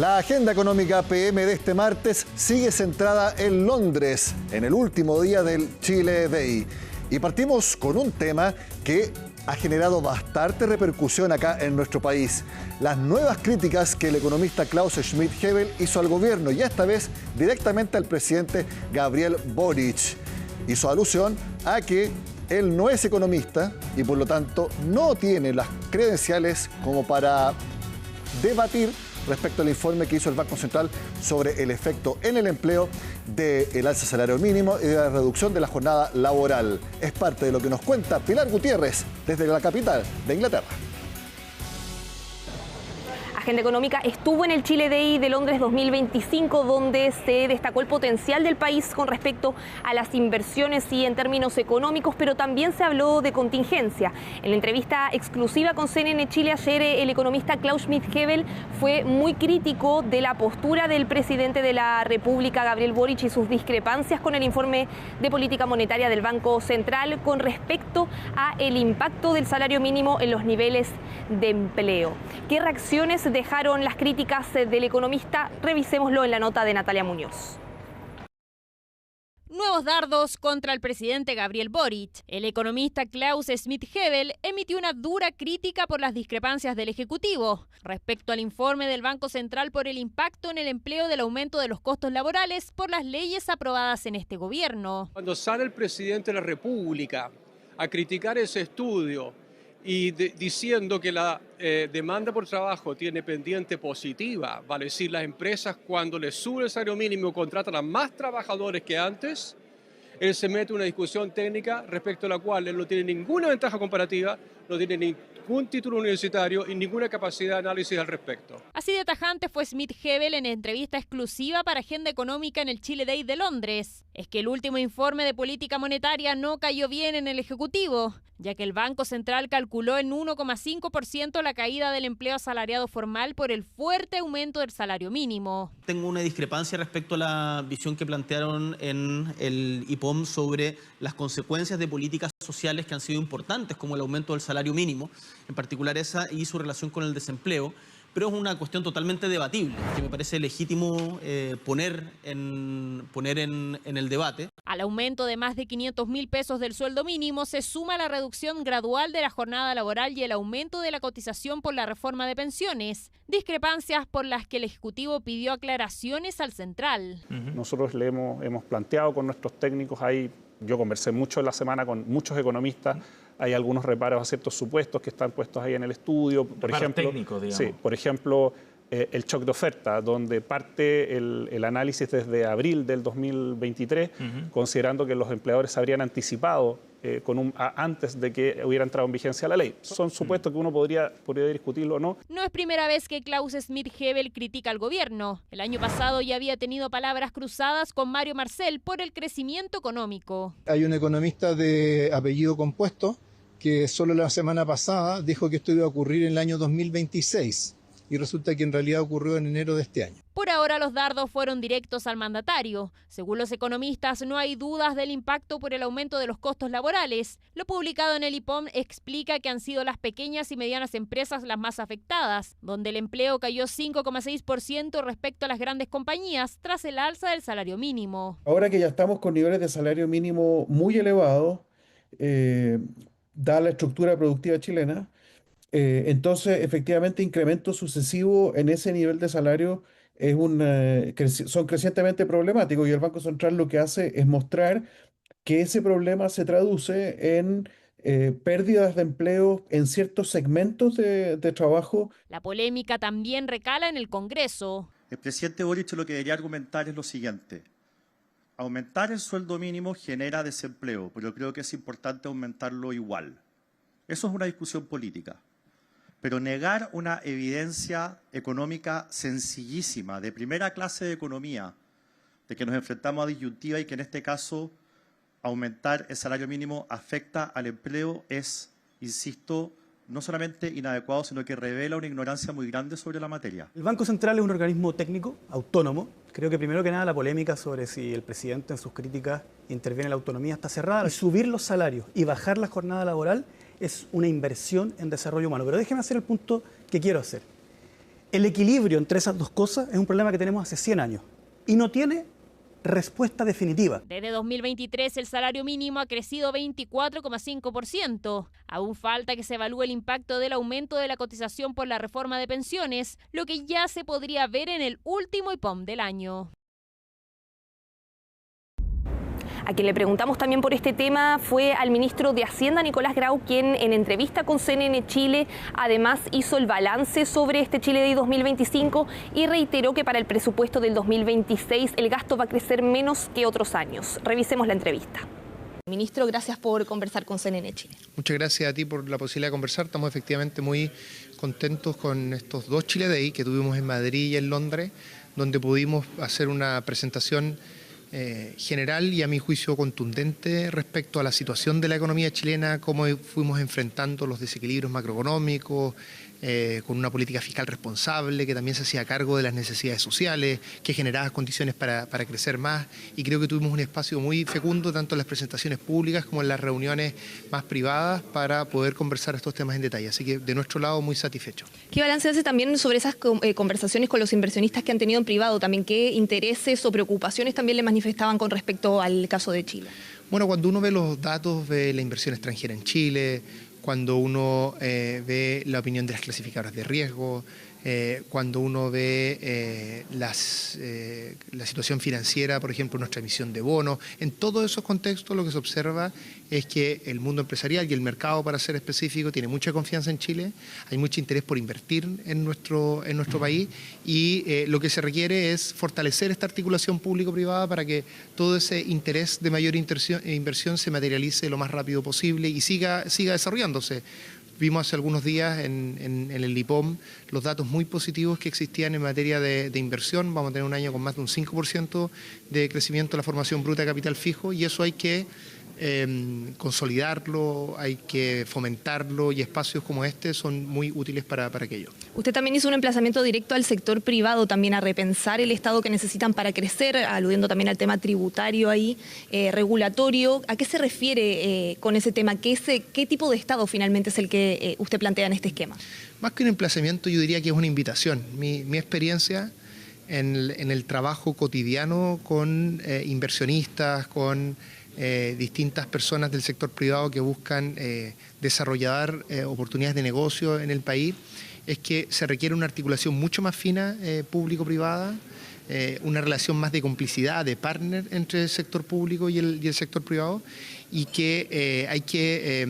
La agenda económica PM de este martes sigue centrada en Londres, en el último día del Chile Day. Y partimos con un tema que ha generado bastante repercusión acá en nuestro país. Las nuevas críticas que el economista Klaus Schmid-Hebel hizo al gobierno, y esta vez directamente al presidente Gabriel Boric. Hizo alusión a que él no es economista y por lo tanto no tiene las credenciales como para debatir respecto al informe que hizo el Banco Central sobre el efecto en el empleo del alza salario mínimo y de la reducción de la jornada laboral. Es parte de lo que nos cuenta Pilar Gutiérrez desde la capital de Inglaterra. Agenda económica estuvo en el Chile Day de Londres 2025, donde se destacó el potencial del país con respecto a las inversiones y en términos económicos, pero también se habló de contingencia. En la entrevista exclusiva con CNN Chile ayer, el economista Klaus Schmid-Hebel fue muy crítico de la postura del presidente de la República, Gabriel Boric, y sus discrepancias con el informe de política monetaria del Banco Central con respecto a el impacto del salario mínimo en los niveles de empleo. ¿Qué reacciones dejaron las críticas del economista? Revisémoslo en la nota de Natalia Muñoz. Nuevos dardos contra el presidente Gabriel Boric. El economista Klaus Schmid-Hebel emitió una dura crítica por las discrepancias del Ejecutivo respecto al informe del Banco Central por el impacto en el empleo del aumento de los costos laborales por las leyes aprobadas en este gobierno. Cuando sale el presidente de la República a criticar ese estudio y diciendo que la demanda por trabajo tiene pendiente positiva, vale decir, las empresas cuando les sube el salario mínimo contratan a más trabajadores que antes, él se mete en una discusión técnica respecto a la cual él no tiene ninguna ventaja comparativa, no tiene ningún título universitario y ninguna capacidad de análisis al respecto. Así de tajante fue Schmid-Hebel en entrevista exclusiva para Agenda Económica en el Chile Day de Londres. Es que el último informe de política monetaria no cayó bien en el Ejecutivo, ya que el Banco Central calculó en 1,5% la caída del empleo asalariado formal por el fuerte aumento del salario mínimo. Tengo una discrepancia respecto a la visión que plantearon en el IPOM sobre las consecuencias de políticas sociales que han sido importantes, como el aumento del salario mínimo, en particular esa y su relación con el desempleo, pero es una cuestión totalmente debatible, que me parece legítimo poner en el debate. Al aumento de más de 500.000 pesos del sueldo mínimo se suma la reducción gradual de la jornada laboral y el aumento de la cotización por la reforma de pensiones, discrepancias por las que el Ejecutivo pidió aclaraciones al Central. Nosotros le hemos planteado con nuestros técnicos ahí. Yo conversé mucho en la semana con muchos economistas, hay algunos reparos a ciertos supuestos que están puestos ahí en el estudio. Por ejemplo, técnicos, digamos. Sí, por ejemplo, el shock de oferta, donde parte el análisis desde abril del 2023, considerando que los empleadores se habrían anticipado antes de que hubiera entrado en vigencia la ley. Son supuestos que uno podría discutirlo o no. No es primera vez que Klaus Schmid-Hebel critica al gobierno. El año pasado ya había tenido palabras cruzadas con Mario Marcel por el crecimiento económico. Hay un economista de apellido compuesto que solo la semana pasada dijo que esto iba a ocurrir en el año 2026 y resulta que en realidad ocurrió en enero de este año. Por ahora los dardos fueron directos al mandatario. Según los economistas, no hay dudas del impacto por el aumento de los costos laborales. Lo publicado en el IPOM explica que han sido las pequeñas y medianas empresas las más afectadas, donde el empleo cayó 5,6% respecto a las grandes compañías tras el alza del salario mínimo. Ahora que ya estamos con niveles de salario mínimo muy elevados, dada la estructura productiva chilena, entonces efectivamente incremento sucesivo en ese nivel de salario son crecientemente problemáticos, y el Banco Central lo que hace es mostrar que ese problema se traduce en pérdidas de empleo en ciertos segmentos de trabajo. La polémica también recala en el Congreso. El presidente Boric lo que debería argumentar es lo siguiente: aumentar el sueldo mínimo genera desempleo, pero creo que es importante aumentarlo igual. Eso es una discusión política. Pero negar una evidencia económica sencillísima, de primera clase de economía, de que nos enfrentamos a disyuntiva y que en este caso aumentar el salario mínimo afecta al empleo, es, insisto, no solamente inadecuado, sino que revela una ignorancia muy grande sobre la materia. El Banco Central es un organismo técnico, autónomo. Creo que primero que nada la polémica sobre si el presidente en sus críticas interviene en la autonomía está cerrada. Y subir los salarios y bajar la jornada laboral es una inversión en desarrollo humano. Pero déjeme hacer el punto que quiero hacer. El equilibrio entre esas dos cosas es un problema que tenemos hace 100 años y no tiene respuesta definitiva. Desde 2023 el salario mínimo ha crecido 24,5%. Aún falta que se evalúe el impacto del aumento de la cotización por la reforma de pensiones, lo que ya se podría ver en el último IPOM del año. A quien le preguntamos también por este tema fue al ministro de Hacienda, Nicolás Grau, quien en entrevista con CNN Chile además hizo el balance sobre este Chile Day 2025 y reiteró que para el presupuesto del 2026 el gasto va a crecer menos que otros años. Revisemos la entrevista. Ministro, gracias por conversar con CNN Chile. Muchas gracias a ti por la posibilidad de conversar. Estamos efectivamente muy contentos con estos 2 Chile Day que tuvimos en Madrid y en Londres, donde pudimos hacer una presentación general y a mi juicio contundente respecto a la situación de la economía chilena, cómo fuimos enfrentando los desequilibrios macroeconómicos, con una política fiscal responsable que también se hacía cargo de las necesidades sociales, que generaba condiciones para crecer más, y creo que tuvimos un espacio muy fecundo tanto en las presentaciones públicas como en las reuniones más privadas para poder conversar estos temas en detalle, así que de nuestro lado muy satisfecho. ¿Qué balance hace también sobre esas conversaciones con los inversionistas que han tenido en privado? También qué intereses o preocupaciones también le manifestaban con respecto al caso de Chile. Bueno, cuando uno ve los datos, ve la inversión extranjera en Chile, cuando uno ve la opinión de las clasificadoras de riesgo, cuando uno ve la situación financiera, por ejemplo, nuestra emisión de bonos, en todos esos contextos lo que se observa es que el mundo empresarial y el mercado, para ser específico, tiene mucha confianza en Chile, hay mucho interés por invertir en nuestro país y lo que se requiere es fortalecer esta articulación público-privada para que todo ese interés de mayor inversión se materialice lo más rápido posible y siga desarrollándose. Vimos hace algunos días en el IPOM los datos muy positivos que existían en materia de inversión. Vamos a tener un año con más de un 5% de crecimiento de la formación bruta de capital fijo y eso hay que consolidarlo, hay que fomentarlo y espacios como este son muy útiles para aquello. Usted también hizo un emplazamiento directo al sector privado también a repensar el Estado que necesitan para crecer, aludiendo también al tema tributario ahí, regulatorio. ¿A qué se refiere con ese tema? ¿Qué tipo de Estado finalmente es el que usted plantea en este esquema? Más que un emplazamiento, yo diría que es una invitación. Mi experiencia en el trabajo cotidiano con inversionistas, con distintas personas del sector privado que buscan desarrollar oportunidades de negocio en el país, es que se requiere una articulación mucho más fina público-privada, una relación más de complicidad, de partner entre el sector público y el sector privado, y que hay que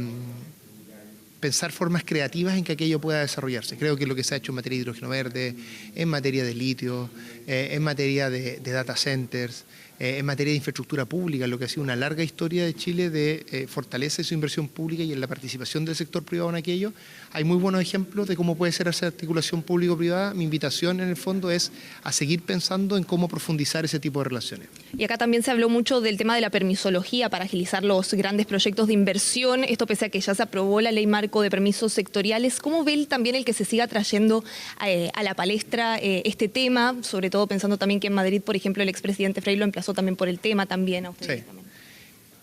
pensar formas creativas en que aquello pueda desarrollarse. Creo que lo que se ha hecho en materia de hidrógeno verde, en materia de litio, en materia de data centers, en materia de infraestructura pública, lo que ha sido una larga historia de Chile de fortaleza de su inversión pública y en la participación del sector privado en aquello. Hay muy buenos ejemplos de cómo puede ser esa articulación público-privada. Mi invitación en el fondo es a seguir pensando en cómo profundizar ese tipo de relaciones. Y acá también se habló mucho del tema de la permisología para agilizar los grandes proyectos de inversión, esto pese a que ya se aprobó la ley marco de permisos sectoriales. ¿Cómo ve también el que se siga trayendo a la palestra este tema, sobre todo pensando también que en Madrid, por ejemplo, el expresidente Frei lo emplazó también por el tema también a ustedes? Sí. También.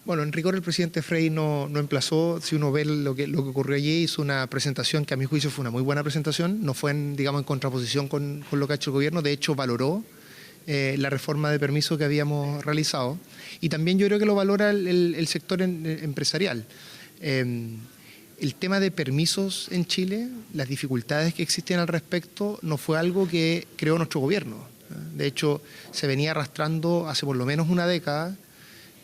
Bueno, en rigor el presidente Frei no emplazó. Si uno ve lo que ocurrió allí, hizo una presentación que a mi juicio fue una muy buena presentación, no fue en contraposición con lo que ha hecho el gobierno, de hecho valoró la reforma de permiso que habíamos realizado y también yo creo que lo valora el sector empresarial. El tema de permisos en Chile, las dificultades que existían al respecto, no fue algo que creó nuestro gobierno. De hecho, se venía arrastrando hace por lo menos una década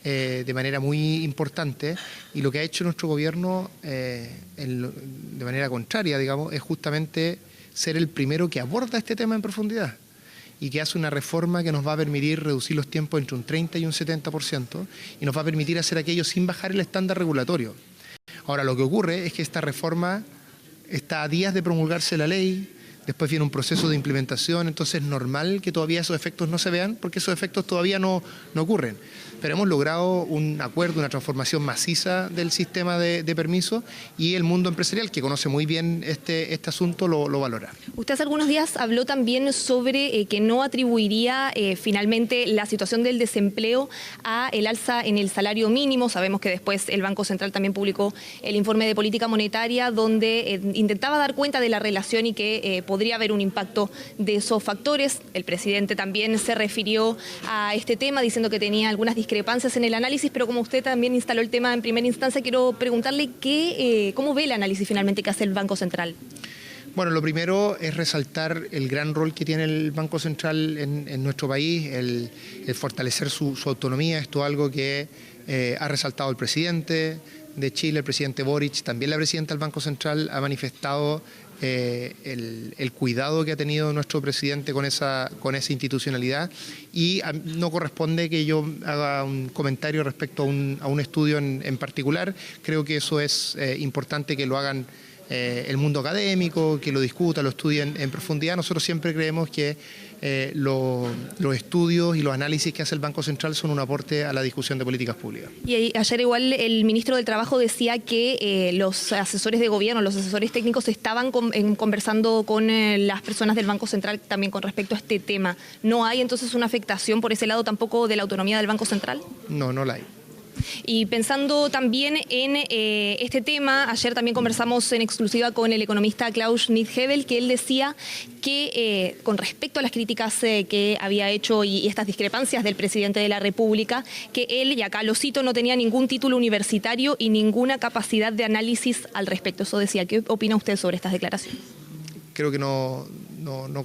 de manera muy importante y lo que ha hecho nuestro gobierno de manera contraria, digamos, es justamente ser el primero que aborda este tema en profundidad y que hace una reforma que nos va a permitir reducir los tiempos entre un 30 y un 70% y nos va a permitir hacer aquello sin bajar el estándar regulatorio. Ahora, lo que ocurre es que esta reforma está a días de promulgarse la ley, después viene un proceso de implementación, entonces es normal que todavía esos efectos no se vean porque esos efectos todavía no ocurren. pero hemos logrado un acuerdo, una transformación maciza del sistema de permisos, y el mundo empresarial, que conoce muy bien este asunto, lo valora. Usted hace algunos días habló también sobre que no atribuiría finalmente la situación del desempleo a el alza en el salario mínimo. Sabemos que después el Banco Central también publicó el informe de política monetaria, donde intentaba dar cuenta de la relación y que podría haber un impacto de esos factores. El presidente también se refirió a este tema diciendo que tenía algunas discrepancias en el análisis, pero como usted también instaló el tema en primera instancia, quiero preguntarle cómo ve el análisis finalmente que hace el Banco Central. Bueno, lo primero es resaltar el gran rol que tiene el Banco Central en nuestro país, el fortalecer su autonomía. Esto es algo que ha resaltado el presidente de Chile, el presidente Boric. También la presidenta del Banco Central ha manifestado el cuidado que ha tenido nuestro presidente con esa institucionalidad, y no corresponde que yo haga un comentario respecto a un estudio en particular. Creo que eso es importante que lo hagan el mundo académico, que lo discuta, lo estudien en profundidad. Nosotros siempre creemos que los estudios y los análisis que hace el Banco Central son un aporte a la discusión de políticas públicas. Y ayer igual el ministro del Trabajo decía que los asesores de gobierno, los asesores técnicos estaban conversando con las personas del Banco Central también con respecto a este tema. ¿No hay entonces una afectación por ese lado tampoco de la autonomía del Banco Central? No, no la hay. Y pensando también en este tema, ayer también conversamos en exclusiva con el economista Klaus Schmidt-Hebel, que él decía que con respecto a las críticas que había hecho y estas discrepancias del presidente de la República, que él, y acá lo cito, no tenía ningún título universitario y ninguna capacidad de análisis al respecto. Eso decía. ¿Qué opina usted sobre estas declaraciones? Creo que no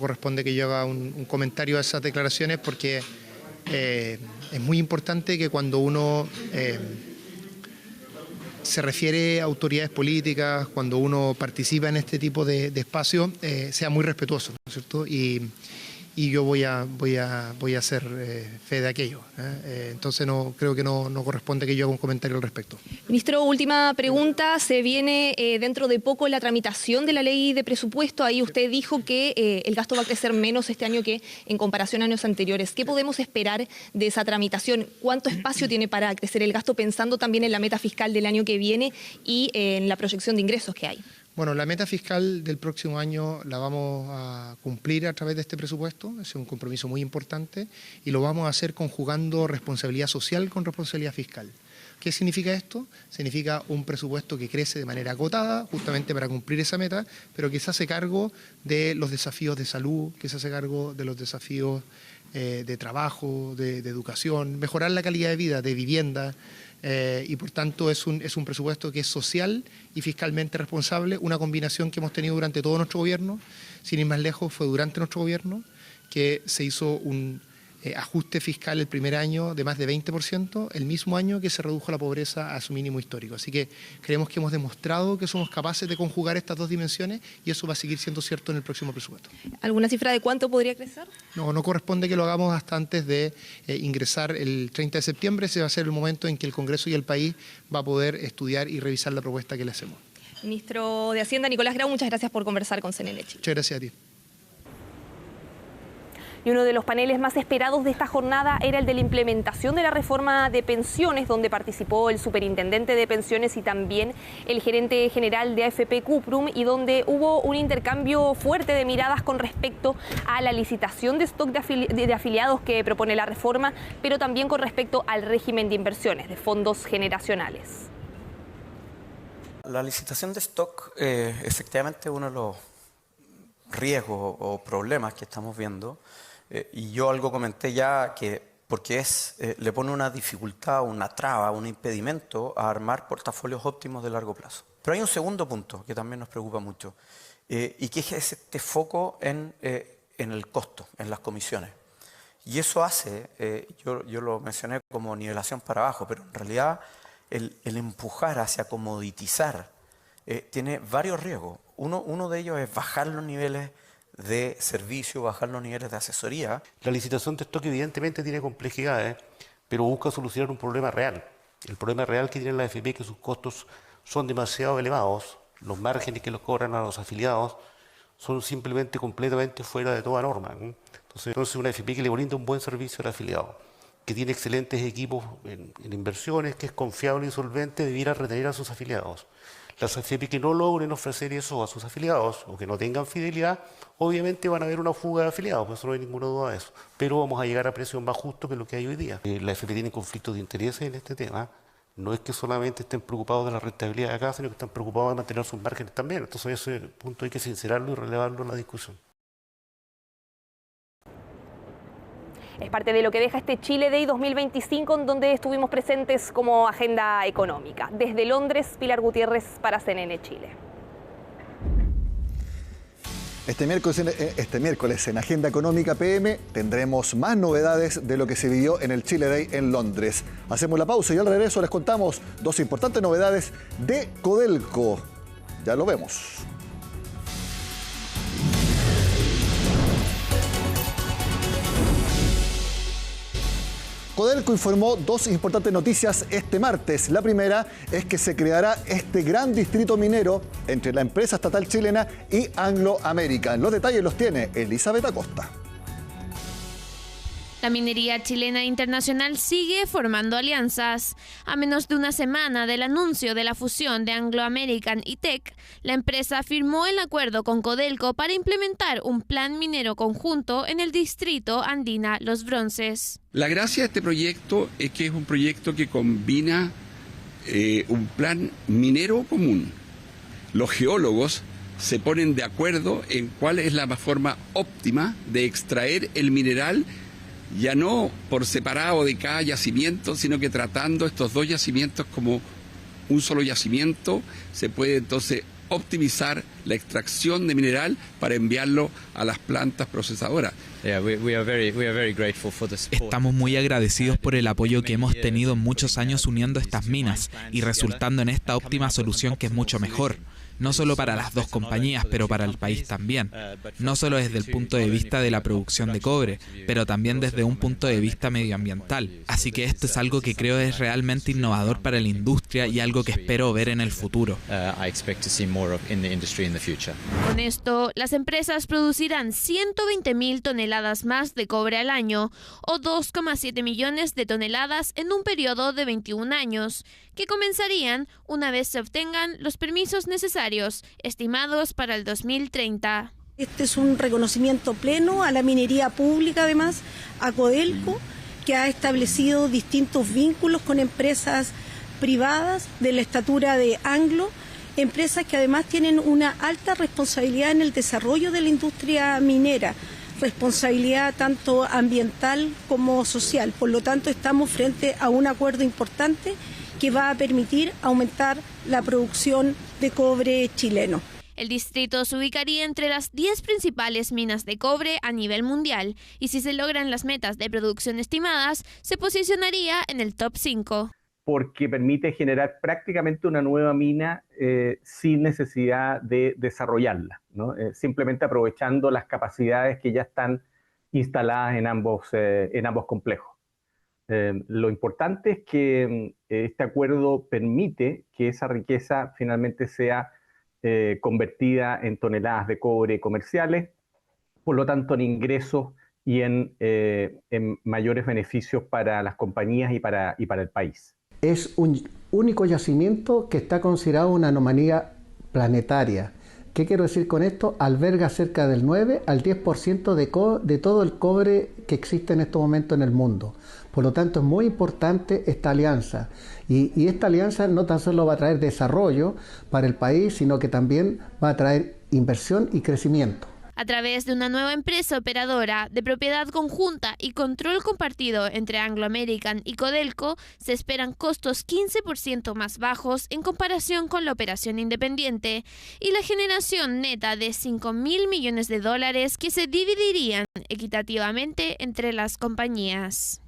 corresponde que yo haga un comentario a esas declaraciones, porque es muy importante que cuando uno se refiere a autoridades políticas, cuando uno participa en este tipo de espacios, sea muy respetuoso, ¿no es cierto? Y yo voy a hacer fe de aquello. Entonces creo que no corresponde que yo haga un comentario al respecto. Ministro, última pregunta. Se viene dentro de poco la tramitación de la ley de presupuesto. Ahí usted dijo que el gasto va a crecer menos este año que en comparación a años anteriores. ¿Qué podemos esperar de esa tramitación? ¿Cuánto espacio tiene para crecer el gasto, pensando también en la meta fiscal del año que viene y en la proyección de ingresos que hay? Bueno, la meta fiscal del próximo año la vamos a cumplir a través de este presupuesto. Es un compromiso muy importante y lo vamos a hacer conjugando responsabilidad social con responsabilidad fiscal. ¿Qué significa esto? Significa un presupuesto que crece de manera acotada, justamente para cumplir esa meta, pero que se hace cargo de los desafíos de salud, que se hace cargo de los desafíos de trabajo, de educación, mejorar la calidad de vida, de vivienda. Y por tanto es un presupuesto que es social y fiscalmente responsable, una combinación que hemos tenido durante todo nuestro gobierno. Sin ir más lejos, fue durante nuestro gobierno que se hizo un ajuste fiscal el primer año de más de 20%, el mismo año que se redujo la pobreza a su mínimo histórico. Así que creemos que hemos demostrado que somos capaces de conjugar estas dos dimensiones, y eso va a seguir siendo cierto en el próximo presupuesto. ¿Alguna cifra de cuánto podría crecer? No corresponde que lo hagamos hasta antes de ingresar el 30 de septiembre. Ese va a ser el momento en que el Congreso y el país va a poder estudiar y revisar la propuesta que le hacemos. Ministro de Hacienda, Nicolás Grau, muchas gracias por conversar con CNN Chile. Muchas gracias a ti. Y uno de los paneles más esperados de esta jornada era el de la implementación de la reforma de pensiones, donde participó el superintendente de pensiones y también el gerente general de AFP Cuprum, y donde hubo un intercambio fuerte de miradas con respecto a la licitación de stock de afiliados que propone la reforma, pero también con respecto al régimen de inversiones de fondos generacionales. La licitación de stock efectivamente uno de los riesgos o problemas que estamos viendo. Y yo algo comenté ya, porque le pone una dificultad, una traba, un impedimento a armar portafolios óptimos de largo plazo. Pero hay un segundo punto que también nos preocupa mucho, y que es este foco en el costo, en las comisiones. Y eso hace, yo lo mencioné como nivelación para abajo, pero en realidad el empujar hacia comoditizar tiene varios riesgos. Uno de ellos es bajar los niveles de servicio, bajar los niveles de asesoría. La licitación de stock evidentemente tiene complejidades, pero busca solucionar un problema real. El problema real que tiene la AFP es que sus costos son demasiado elevados, los márgenes que los cobran a los afiliados son simplemente completamente fuera de toda norma. Entonces una AFP que le brinda un buen servicio al afiliado, que tiene excelentes equipos en inversiones, que es confiable y solvente, debiera retener a sus afiliados. Las AFP que no logren ofrecer eso a sus afiliados o que no tengan fidelidad, obviamente van a haber una fuga de afiliados, eso no hay ninguna duda de eso. Pero vamos a llegar a precios más justos que lo que hay hoy día. La AFP tiene conflictos de intereses en este tema. No es que solamente estén preocupados de la rentabilidad de acá, sino que están preocupados de mantener sus márgenes también. Entonces ese punto hay que sincerarlo y relevarlo en la discusión. Es parte de lo que deja este Chile Day 2025, en donde estuvimos presentes como agenda económica. Desde Londres, Pilar Gutiérrez para CNN Chile. Este miércoles en Agenda Económica PM tendremos más novedades de lo que se vivió en el Chile Day en Londres. Hacemos la pausa y al regreso les contamos dos importantes novedades de Codelco. Ya lo vemos. Codelco informó dos importantes noticias este martes. La primera es que se creará este gran distrito minero entre la empresa estatal chilena y Anglo American. Los detalles los tiene Elizabeth Acosta. La minería chilena internacional sigue formando alianzas. A menos de una semana del anuncio de la fusión de Anglo American y Teck, la empresa firmó el acuerdo con Codelco para implementar un plan minero conjunto en el distrito andina Los Bronces. La gracia de este proyecto es que es un proyecto que combina un plan minero común. Los geólogos se ponen de acuerdo en cuál es la forma óptima de extraer el mineral, ya no por separado de cada yacimiento, sino que tratando estos dos yacimientos como un solo yacimiento, se puede entonces optimizar la extracción de mineral para enviarlo a las plantas procesadoras. Estamos muy agradecidos por el apoyo que hemos tenido muchos años uniendo estas minas y resultando en esta óptima solución que es mucho mejor. No solo para las dos compañías, pero para el país también. No solo desde el punto de vista de la producción de cobre, pero también desde un punto de vista medioambiental. Así que esto es algo que creo es realmente innovador para la industria y algo que espero ver en el futuro. Con esto, las empresas producirán 120.000 toneladas más de cobre al año, o 2,7 millones de toneladas en un periodo de 21 años, que comenzarían una vez se obtengan los permisos necesarios, estimados para el 2030. Este es un reconocimiento pleno a la minería pública, además, a Codelco, que ha establecido distintos vínculos con empresas privadas de la estatura de Anglo, empresas que además tienen una alta responsabilidad en el desarrollo de la industria minera, responsabilidad tanto ambiental como social. Por lo tanto, estamos frente a un acuerdo importante que va a permitir aumentar la producción de cobre chileno. El distrito se ubicaría entre las 10 principales minas de cobre a nivel mundial y si se logran las metas de producción estimadas, se posicionaría en el top 5. Porque permite generar prácticamente una nueva mina sin necesidad de desarrollarla, ¿no? Simplemente aprovechando las capacidades que ya están instaladas en ambos complejos. Lo importante es que este acuerdo permite que esa riqueza finalmente sea convertida en toneladas de cobre comerciales, por lo tanto en ingresos y en mayores beneficios para las compañías y para el país. Es un único yacimiento que está considerado una anomalía planetaria. ¿Qué quiero decir con esto? Alberga cerca del 9 al 10% de todo el cobre que existe en estos momentos en el mundo. Por lo tanto, es muy importante esta alianza. Y esta alianza no tan solo va a traer desarrollo para el país, sino que también va a traer inversión y crecimiento. A través de una nueva empresa operadora de propiedad conjunta y control compartido entre Anglo American y Codelco, se esperan costos 15% más bajos en comparación con la operación independiente y la generación neta de $5.000 millones que se dividirían equitativamente entre las compañías.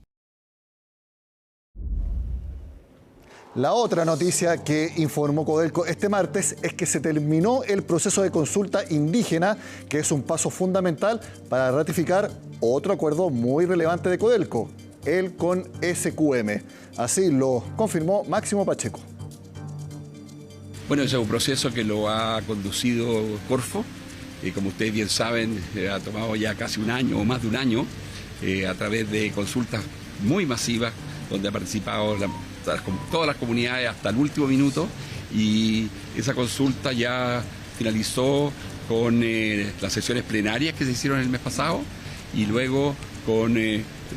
La otra noticia que informó Codelco este martes es que se terminó el proceso de consulta indígena, que es un paso fundamental para ratificar otro acuerdo muy relevante de Codelco, el con SQM. Así lo confirmó Máximo Pacheco. Bueno, ese es un proceso que lo ha conducido Corfo, y como ustedes bien saben, ha tomado ya casi un año o más de un año, a través de consultas muy masiva, donde ha participado todas las comunidades hasta el último minuto, y esa consulta ya finalizó con las sesiones plenarias que se hicieron el mes pasado y luego con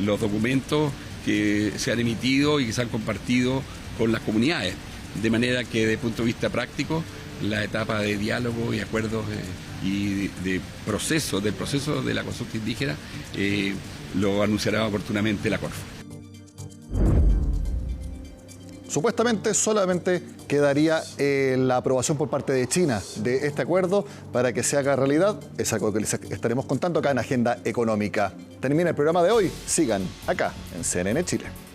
los documentos que se han emitido y que se han compartido con las comunidades. De manera que desde el punto de vista práctico, la etapa de diálogo y acuerdos y del proceso de la consulta indígena lo anunciará oportunamente la Corfo. Supuestamente solamente quedaría la aprobación por parte de China de este acuerdo para que se haga realidad. Es algo que les estaremos contando acá en Agenda Económica. Termina el programa de hoy. Sigan acá en CNN Chile.